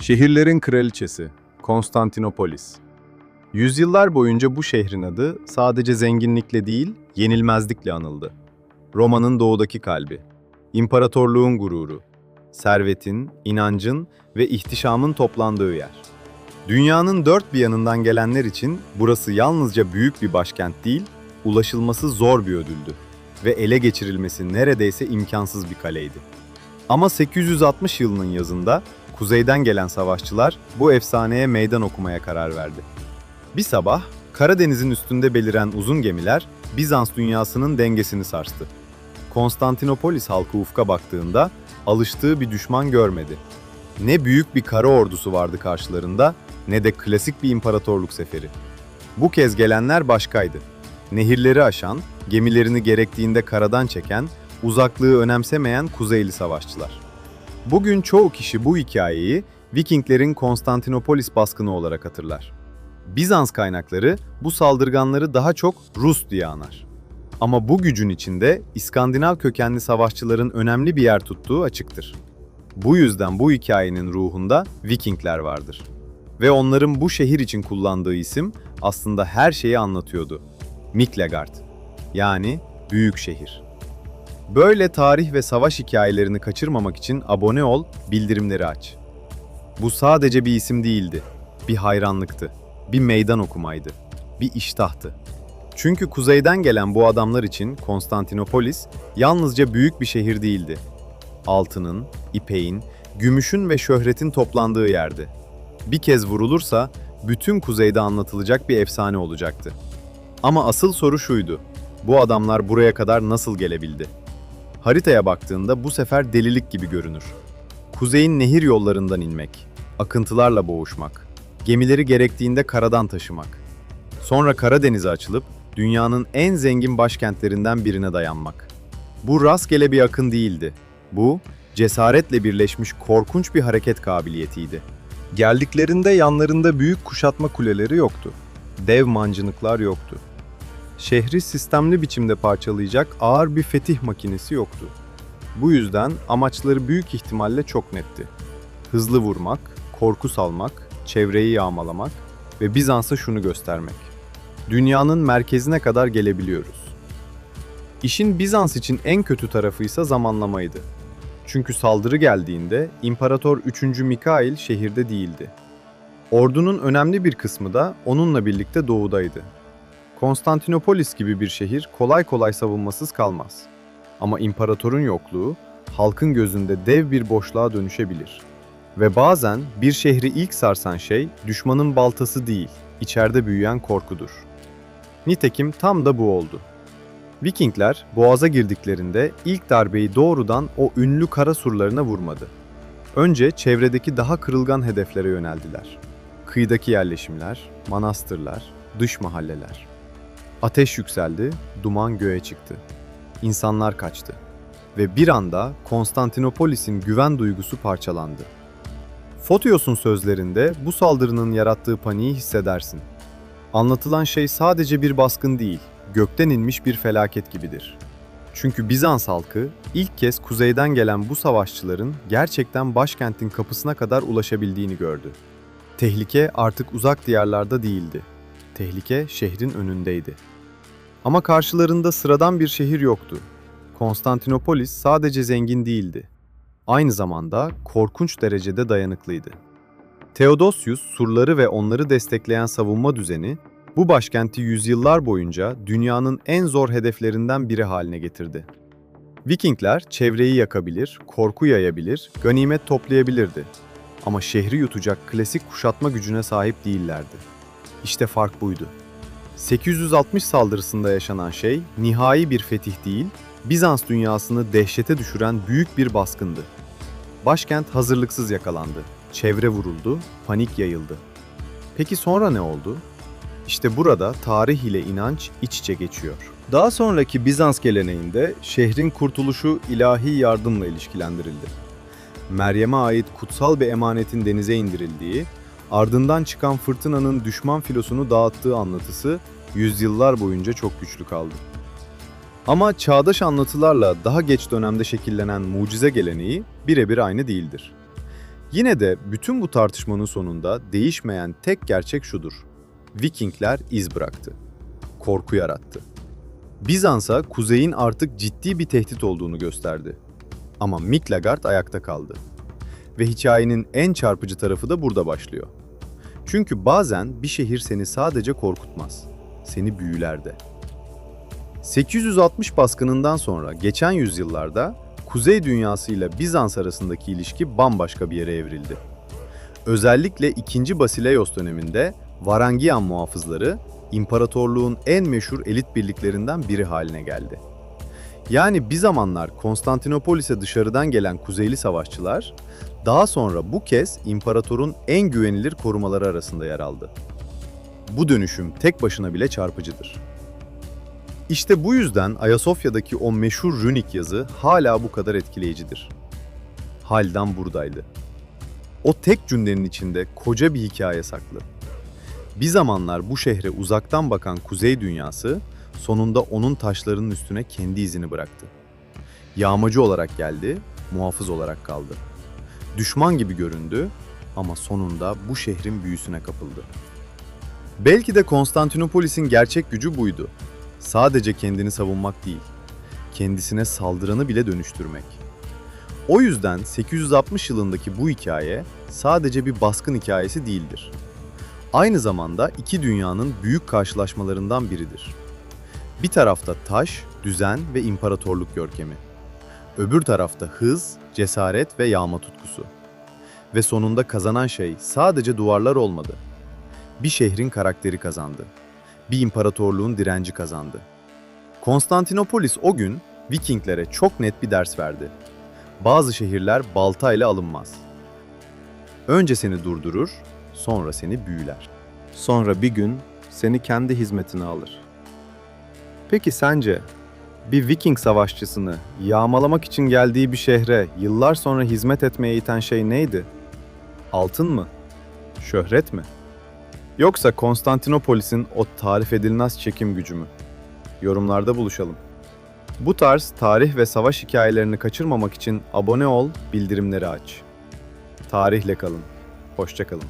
Şehirlerin kraliçesi, Konstantinopolis. Yüzyıllar boyunca bu şehrin adı sadece zenginlikle değil, yenilmezlikle anıldı. Roma'nın doğudaki kalbi, imparatorluğun gururu, servetin, inancın ve ihtişamın toplandığı yer. Dünyanın dört bir yanından gelenler için burası yalnızca büyük bir başkent değil, ulaşılması zor bir ödüldü ve ele geçirilmesi neredeyse imkansız bir kaleydi. Ama 860 yılının yazında kuzeyden gelen savaşçılar bu efsaneye meydan okumaya karar verdi. Bir sabah Karadeniz'in üstünde beliren uzun gemiler Bizans dünyasının dengesini sarstı. Konstantinopolis halkı ufka baktığında alıştığı bir düşman görmedi. Ne büyük bir kara ordusu vardı karşılarında ne de klasik bir imparatorluk seferi. Bu kez gelenler başkaydı. Nehirleri aşan, gemilerini gerektiğinde karadan çeken, uzaklığı önemsemeyen Kuzeyli savaşçılar. Bugün çoğu kişi bu hikayeyi Vikinglerin Konstantinopolis baskını olarak hatırlar. Bizans kaynakları bu saldırganları daha çok Rus diye anar. Ama bu gücün içinde İskandinav kökenli savaşçıların önemli bir yer tuttuğu açıktır. Bu yüzden bu hikayenin ruhunda Vikingler vardır. Ve onların bu şehir için kullandığı isim aslında her şeyi anlatıyordu. Miklagard, yani büyük şehir. Böyle tarih ve savaş hikayelerini kaçırmamak için abone ol, bildirimleri aç. Bu sadece bir isim değildi, bir hayranlıktı, bir meydan okumaydı, bir iştahtı. Çünkü kuzeyden gelen bu adamlar için Konstantinopolis yalnızca büyük bir şehir değildi. Altının, ipeğin, gümüşün ve şöhretin toplandığı yerdi. Bir kez vurulursa bütün kuzeyde anlatılacak bir efsane olacaktı. Ama asıl soru şuydu: bu adamlar buraya kadar nasıl gelebildi? Haritaya baktığında bu sefer delilik gibi görünür. Kuzeyin nehir yollarından inmek, akıntılarla boğuşmak, gemileri gerektiğinde karadan taşımak. Sonra Karadeniz'e açılıp dünyanın en zengin başkentlerinden birine dayanmak. Bu rastgele bir akın değildi. Bu, cesaretle birleşmiş korkunç bir hareket kabiliyetiydi. Geldiklerinde yanlarında büyük kuşatma kuleleri yoktu. Dev mancınıklar yoktu. Şehri sistemli biçimde parçalayacak ağır bir fetih makinesi yoktu. Bu yüzden amaçları büyük ihtimalle çok netti. Hızlı vurmak, korku salmak, çevreyi yağmalamak ve Bizans'a şunu göstermek: dünyanın merkezine kadar gelebiliyoruz. İşin Bizans için en kötü tarafıysa zamanlamaydı. Çünkü saldırı geldiğinde İmparator 3. Mikail şehirde değildi. Ordunun önemli bir kısmı da onunla birlikte doğudaydı. Konstantinopolis gibi bir şehir kolay kolay savunmasız kalmaz. Ama imparatorun yokluğu, halkın gözünde dev bir boşluğa dönüşebilir. Ve bazen bir şehri ilk sarsan şey, düşmanın baltası değil, içeride büyüyen korkudur. Nitekim tam da bu oldu. Vikingler boğaza girdiklerinde ilk darbeyi doğrudan o ünlü kara surlarına vurmadı. Önce çevredeki daha kırılgan hedeflere yöneldiler. Kıyıdaki yerleşimler, manastırlar, dış mahalleler. Ateş yükseldi, duman göğe çıktı. İnsanlar kaçtı. Ve bir anda Konstantinopolis'in güven duygusu parçalandı. Fotios'un sözlerinde bu saldırının yarattığı paniği hissedersin. Anlatılan şey sadece bir baskın değil, gökten inmiş bir felaket gibidir. Çünkü Bizans halkı ilk kez kuzeyden gelen bu savaşçıların gerçekten başkentin kapısına kadar ulaşabildiğini gördü. Tehlike artık uzak diyarlarda değildi. Tehlike şehrin önündeydi. Ama karşılarında sıradan bir şehir yoktu. Konstantinopolis sadece zengin değildi. Aynı zamanda korkunç derecede dayanıklıydı. Theodosius surları ve onları destekleyen savunma düzeni, bu başkenti yüzyıllar boyunca dünyanın en zor hedeflerinden biri haline getirdi. Vikingler çevreyi yakabilir, korku yayabilir, ganimet toplayabilirdi. Ama şehri yutacak klasik kuşatma gücüne sahip değillerdi. İşte fark buydu. 860 saldırısında yaşanan şey nihai bir fetih değil, Bizans dünyasını dehşete düşüren büyük bir baskındı. Başkent hazırlıksız yakalandı, çevre vuruldu, panik yayıldı. Peki sonra ne oldu? İşte burada tarih ile inanç iç içe geçiyor. Daha sonraki Bizans geleneğinde şehrin kurtuluşu ilahi yardımla ilişkilendirildi. Meryem'e ait kutsal bir emanetin denize indirildiği, ardından çıkan fırtınanın düşman filosunu dağıttığı anlatısı yüzyıllar boyunca çok güçlü kaldı. Ama çağdaş anlatılarla daha geç dönemde şekillenen mucize geleneği birebir aynı değildir. Yine de bütün bu tartışmanın sonunda değişmeyen tek gerçek şudur: Vikingler iz bıraktı, korku yarattı. Bizans'a kuzeyin artık ciddi bir tehdit olduğunu gösterdi. Ama Miklagard ayakta kaldı. Ve hikayenin en çarpıcı tarafı da burada başlıyor. Çünkü bazen bir şehir seni sadece korkutmaz, seni büyüler de. 860 baskınından sonra geçen yüzyıllarda Kuzey Dünyası ile Bizans arasındaki ilişki bambaşka bir yere evrildi. Özellikle 2. Basileios döneminde Varangian muhafızları imparatorluğun en meşhur elit birliklerinden biri haline geldi. Yani bir zamanlar Konstantinopolis'e dışarıdan gelen Kuzeyli savaşçılar, daha sonra bu kez imparatorun en güvenilir korumaları arasında yer aldı. Bu dönüşüm tek başına bile çarpıcıdır. İşte bu yüzden Ayasofya'daki o meşhur runik yazı hala bu kadar etkileyicidir. Halden buradaydı. O tek cümlenin içinde koca bir hikaye saklı. Bir zamanlar bu şehre uzaktan bakan Kuzey Dünyası, sonunda onun taşlarının üstüne kendi izini bıraktı. Yağmacı olarak geldi, muhafız olarak kaldı. Düşman gibi göründü ama sonunda bu şehrin büyüsüne kapıldı. Belki de Konstantinopolis'in gerçek gücü buydu. Sadece kendini savunmak değil, kendisine saldıranı bile dönüştürmek. O yüzden 860 yılındaki bu hikaye sadece bir baskın hikayesi değildir. Aynı zamanda iki dünyanın büyük karşılaşmalarından biridir. Bir tarafta taş, düzen ve imparatorluk görkemi. Öbür tarafta hız, cesaret ve yağma tutkusu. Ve sonunda kazanan şey sadece duvarlar olmadı. Bir şehrin karakteri kazandı. Bir imparatorluğun direnci kazandı. Konstantinopolis o gün Vikinglere çok net bir ders verdi. Bazı şehirler baltayla alınmaz. Önce seni durdurur, sonra seni büyüler. Sonra bir gün seni kendi hizmetine alır. Peki sence bir Viking savaşçısını yağmalamak için geldiği bir şehre yıllar sonra hizmet etmeye iten şey neydi? Altın mı? Şöhret mi? Yoksa Konstantinopolis'in o tarif edilmez çekim gücü mü? Yorumlarda buluşalım. Bu tarz tarih ve savaş hikayelerini kaçırmamak için abone ol, bildirimleri aç. Tarihle kalın. Hoşça kalın.